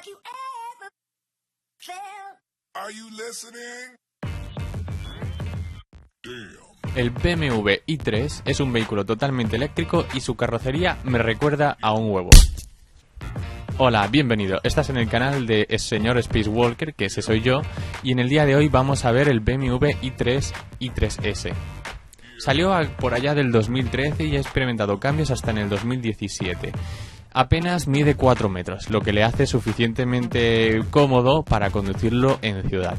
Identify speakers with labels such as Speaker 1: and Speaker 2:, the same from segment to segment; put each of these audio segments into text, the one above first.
Speaker 1: Have you ever felt?
Speaker 2: Are you listening? Damn.
Speaker 3: El BMW i3 es un vehículo totalmente eléctrico y su carrocería me recuerda a un huevo. Hola, bienvenido. Estás en el canal de Señor Spacewalker, que ese soy yo, y en el día de hoy vamos a ver el BMW i3 i3S. Salió por allá del 2013 y ha experimentado cambios hasta en el 2017. Apenas mide 4 metros, lo que le hace suficientemente cómodo para conducirlo en ciudad.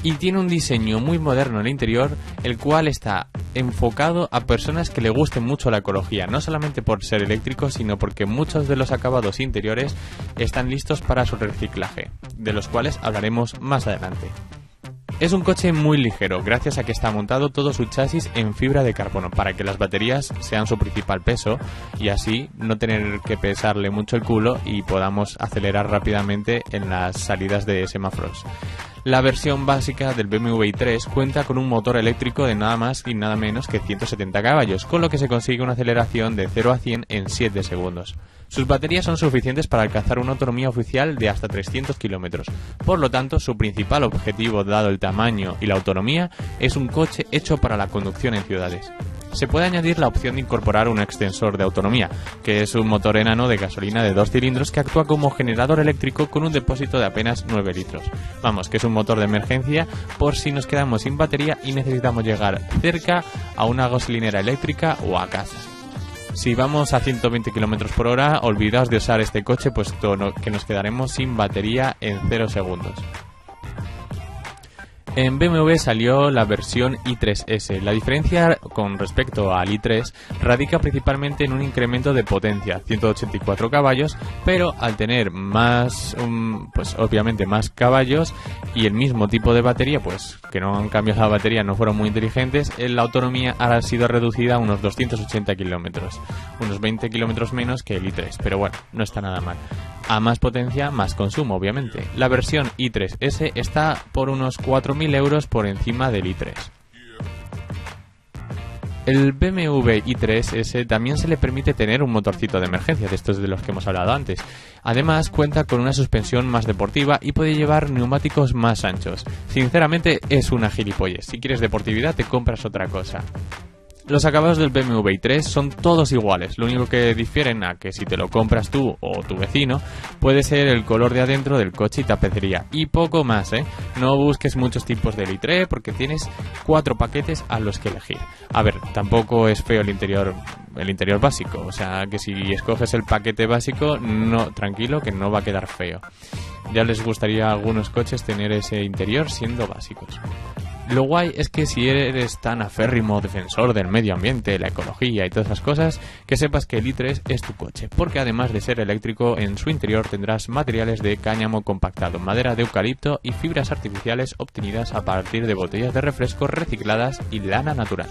Speaker 3: Y tiene un diseño muy moderno en el interior, el cual está enfocado a personas que le guste mucho la ecología, no solamente por ser eléctrico, sino porque muchos de los acabados interiores están listos para su reciclaje, de los cuales hablaremos más adelante. Es un coche muy ligero, gracias a que está montado todo su chasis en fibra de carbono, para que las baterías sean su principal peso y así no tener que pesarle mucho el culo y podamos acelerar rápidamente en las salidas de semáforos. La versión básica del BMW i3 cuenta con un motor eléctrico de nada más y nada menos que 170 caballos, con lo que se consigue una aceleración de 0 a 100 en 7 segundos. Sus baterías son suficientes para alcanzar una autonomía oficial de hasta 300 kilómetros. Por lo tanto, su principal objetivo, dado el tamaño y la autonomía, es un coche hecho para la conducción en ciudades. Se puede añadir la opción de incorporar un extensor de autonomía, que es un motor enano de gasolina de 2 cilindros que actúa como generador eléctrico con un depósito de apenas 9 litros. Vamos, que es un motor de emergencia por si nos quedamos sin batería y necesitamos llegar cerca a una gasolinera eléctrica o a casa. Si vamos a 120 km por hora, olvidaos de usar este coche, puesto que nos quedaremos sin batería en 0 segundos. En BMW salió la versión i3S. La diferencia con respecto al i3 radica principalmente en un incremento de potencia, 184 caballos, pero al tener más, pues obviamente más caballos y el mismo tipo de batería, pues que no han cambiado la batería, no fueron muy inteligentes, la autonomía ha sido reducida a unos 280 kilómetros, unos 20 kilómetros menos que el i3, pero bueno, no está nada mal. A más potencia, más consumo, obviamente. La versión i3S está por unos 4.000 euros por encima del i3. El BMW i3S también se le permite tener un motorcito de emergencia, de estos de los que hemos hablado antes. Además, cuenta con una suspensión más deportiva y puede llevar neumáticos más anchos. Sinceramente, es una gilipollez. Si quieres deportividad, te compras otra cosa. Los acabados del BMW i3 son todos iguales, lo único que difieren a que si te lo compras tú o tu vecino puede ser el color de adentro del coche y tapicería, y poco más, No busques muchos tipos del i3 porque tienes 4 paquetes a los que elegir. A ver, tampoco es feo el interior básico, o sea que si escoges el paquete básico, no, tranquilo que no va a quedar feo. Ya les gustaría a algunos coches tener ese interior siendo básicos. Lo guay es que si eres tan aférrimo defensor del medio ambiente, la ecología y todas esas cosas, que sepas que el i3 es tu coche, porque además de ser eléctrico, en su interior tendrás materiales de cáñamo compactado, madera de eucalipto y fibras artificiales obtenidas a partir de botellas de refresco recicladas y lana natural.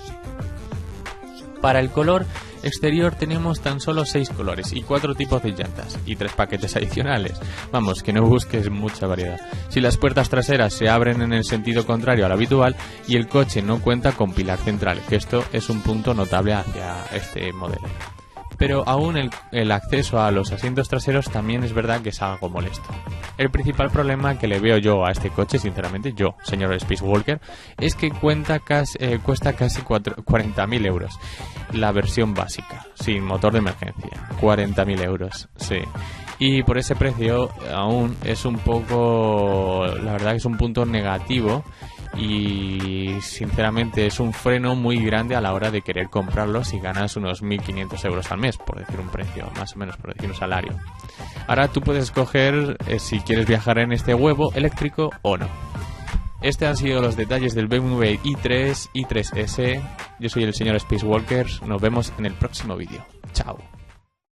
Speaker 3: Para el color exterior tenemos tan solo 6 colores y 4 tipos de llantas y 3 paquetes adicionales. Vamos, que no busques mucha variedad. Si las puertas traseras se abren en el sentido contrario al habitual y el coche no cuenta con pilar central, que esto es un punto notable hacia este modelo. Pero aún el acceso a los asientos traseros también es verdad que es algo molesto. El principal problema que le veo yo a este coche, sinceramente, yo, señor Spacewalker, es que cuesta casi 40.000 euros. La versión básica, sin motor de emergencia, 40.000 euros, sí. Y por ese precio aún es un poco, la verdad que es un punto negativo. Y sinceramente es un freno muy grande a la hora de querer comprarlo si ganas unos 1.500 euros al mes, por decir un precio, más o menos, por decir un salario. Ahora tú puedes escoger si quieres viajar en este huevo eléctrico o no. Estos han sido los detalles del BMW i3, i3S. Yo soy el señor Spacewalker. Nos vemos en el próximo vídeo. Chao.